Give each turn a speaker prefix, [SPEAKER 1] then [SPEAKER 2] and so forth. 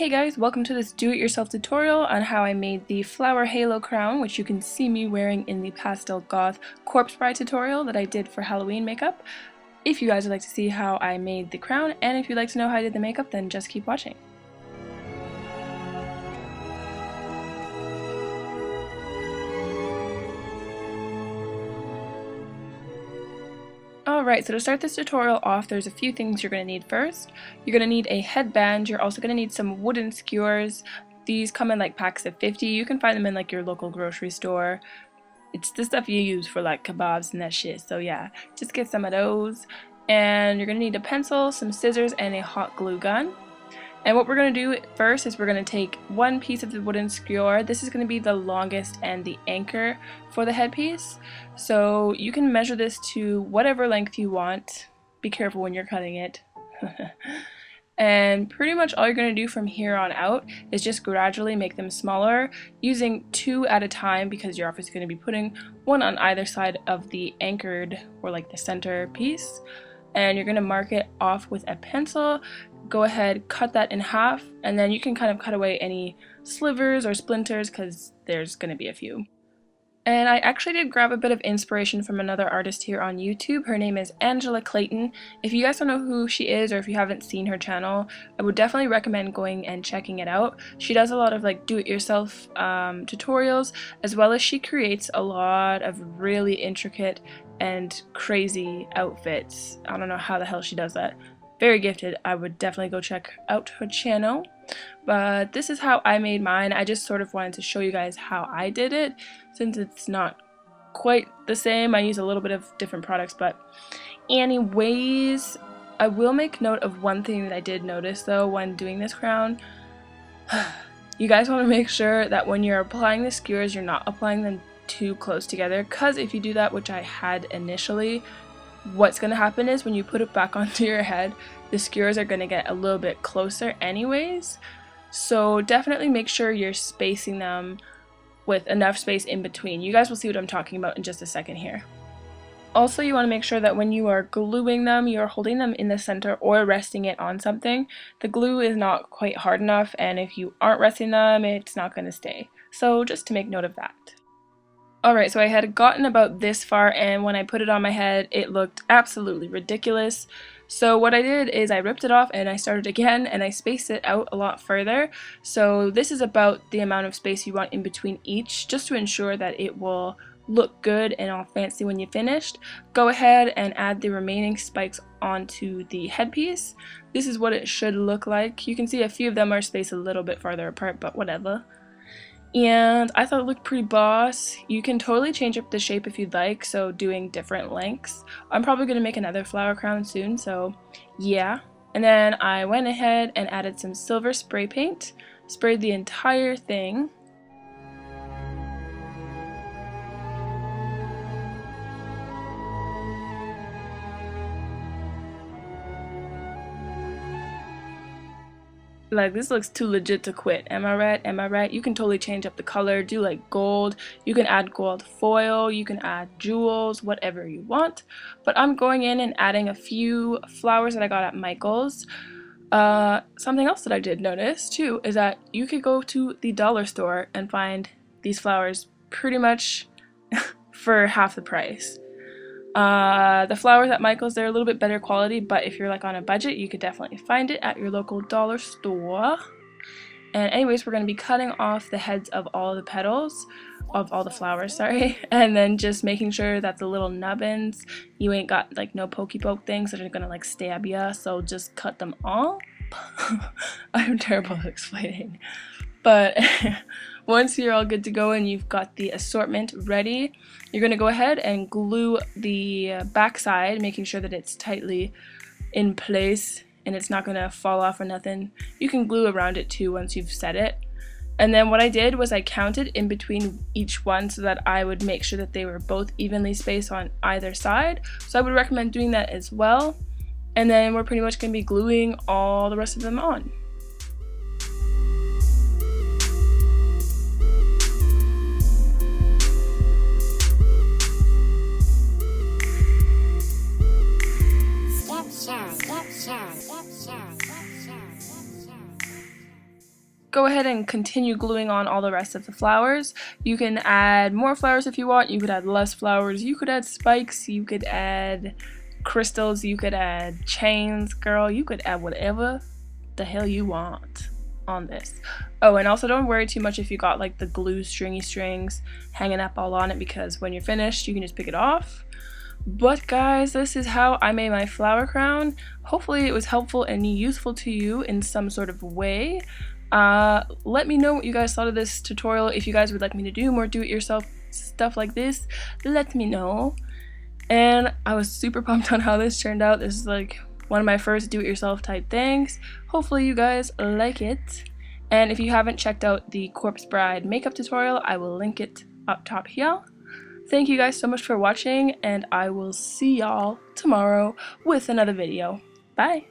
[SPEAKER 1] Hey guys, welcome to this do-it-yourself tutorial on how I made the flower halo crown, which you can see me wearing in the Pastel Goth Corpse Bride tutorial that I did for Halloween makeup. If you guys would like to see how I made the crown, and if you'd like to know how I did the makeup, then just keep watching. Alright, so to start this tutorial off, there's a few things you're going to need first. You're going to need a headband, you're also going to need some wooden skewers. These come in like packs of 50, you can find them in like your local grocery store. It's the stuff you use for like kebabs and that shit, so yeah, just get some of those. And you're going to need a pencil, some scissors, and a hot glue gun. And what we're going to do first is we're going to take one piece of the wooden skewer. This is going to be the longest and the anchor for the headpiece. So you can measure this to whatever length you want. Be careful when you're cutting it. And pretty much all you're going to do from here on out is just gradually make them smaller, using 2 at a time, because you're obviously going to be putting one on either side of the anchored or like the center piece. And you're going to mark it off with a pencil. Go ahead, cut that in half, and then you can kind of cut away any slivers or splinters because there's going to be a few. And I actually did grab a bit of inspiration from another artist here on YouTube. Her name is Angela Clayton. If you guys don't know who she is, or if you haven't seen her channel, I would definitely recommend going and checking it out. She does a lot of like do-it-yourself tutorials, as well as she creates a lot of really intricate and crazy outfits. I don't know how the hell she does that. Very gifted. I would definitely go check out her channel. But this is how I made mine. I just sort of wanted to show you guys how I did it, since it's not quite the same. I use a little bit of different products, but anyways, I will make note of one thing that I did notice though when doing this crown. You guys want to make sure that when you're applying the skewers, you're not applying them too close together, because if you do that, which I had initially, what's going to happen is when you put it back onto your head, the skewers are going to get a little bit closer anyways. So definitely make sure you're spacing them with enough space in between. You guys will see what I'm talking about in just a second here. Also, you want to make sure that when you are gluing them, you're holding them in the center or resting it on something. The glue is not quite hard enough, and if you aren't resting them, it's not going to stay. So just to make note of that. Alright, so I had gotten about this far, and when I put it on my head, it looked absolutely ridiculous. So what I did is I ripped it off and I started again, and I spaced it out a lot further. So this is about the amount of space you want in between each, just to ensure that it will look good and all fancy when you finished. Go ahead and add the remaining spikes onto the headpiece. This is what it should look like. You can see a few of them are spaced a little bit farther apart, but whatever. And I thought it looked pretty boss. You can totally change up the shape if you'd like, so doing different lengths. I'm probably going to make another flower crown soon, so yeah. And then I went ahead and added some silver spray paint, sprayed the entire thing. Like, this looks too legit to quit. Am I right? Am I right? You can totally change up the color, do like gold. You can add gold foil, you can add jewels, whatever you want. But I'm going in and adding a few flowers that I got at Michael's. Something else that I did notice too is that you could go to the dollar store and find these flowers pretty much for half the price. The flowers at Michael's, they're a little bit better quality, but if you're like on a budget, you could definitely find it at your local dollar store. And anyways, we're going to be cutting off the heads of all the petals, of all the flowers, sorry, and then just making sure that the little nubbins, you ain't got like no pokey poke things that are going to like stab ya, so just cut them off. I'm terrible at explaining. But once you're all good to go and you've got the assortment ready, you're going to go ahead and glue the back side, making sure that it's tightly in place and it's not going to fall off or nothing. You can glue around it too once you've set it. And then what I did was I counted in between each one so that I would make sure that they were both evenly spaced on either side. So I would recommend doing that as well. And then we're pretty much going to be gluing all the rest of them on. ahead and continue gluing on all the rest of the flowers. You can add more flowers if you want, you could add less flowers, you could add spikes, you could add crystals, you could add chains, girl, you could add whatever the hell you want on this. Oh, and also don't worry too much if you got like the glue stringy strings hanging up all on it, because when you're finished you can just pick it off. But guys, this is how I made my flower crown. Hopefully it was helpful and useful to you in some sort of way. Let me know what you guys thought of this tutorial. If you guys would like me to do more do-it-yourself stuff like this, let me know. And I was super pumped on how this turned out. This is like one of my first do-it-yourself type things. Hopefully you guys like it. And if you haven't checked out the Corpse Bride makeup tutorial, I will link it up top here. Thank you guys so much for watching, and I will see y'all tomorrow with another video. Bye!